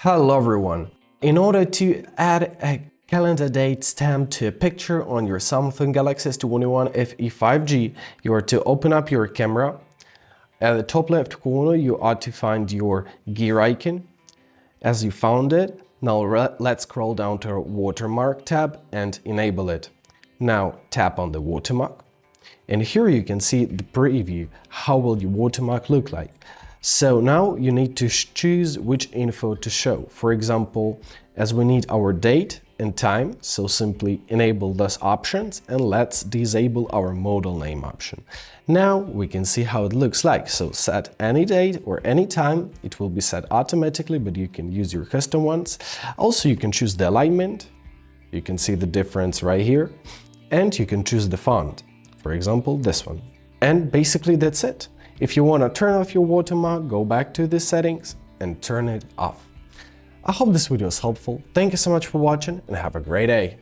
Hello everyone! In order to add a calendar date stamp to a picture on your Samsung Galaxy S21 FE 5G, you are to open up your camera. At the top left corner, you are to find your gear icon. As you found it, now let's scroll down to our watermark tab and enable it. Now tap on the watermark. And here you can see the preview. How will your watermark look like? So now you need to choose which info to show. For example, as we need our date and time, so simply enable those options and let's disable our model name option. Now we can see how it looks like. So set any date or any time, it will be set automatically, but you can use your custom ones. Also, you can choose the alignment. You can see the difference right here. And you can choose the font. For example, this one. And basically that's it. If you want to turn off your watermark, go back to the settings and turn it off. I hope this video is helpful. Thank you so much for watching and have a great day.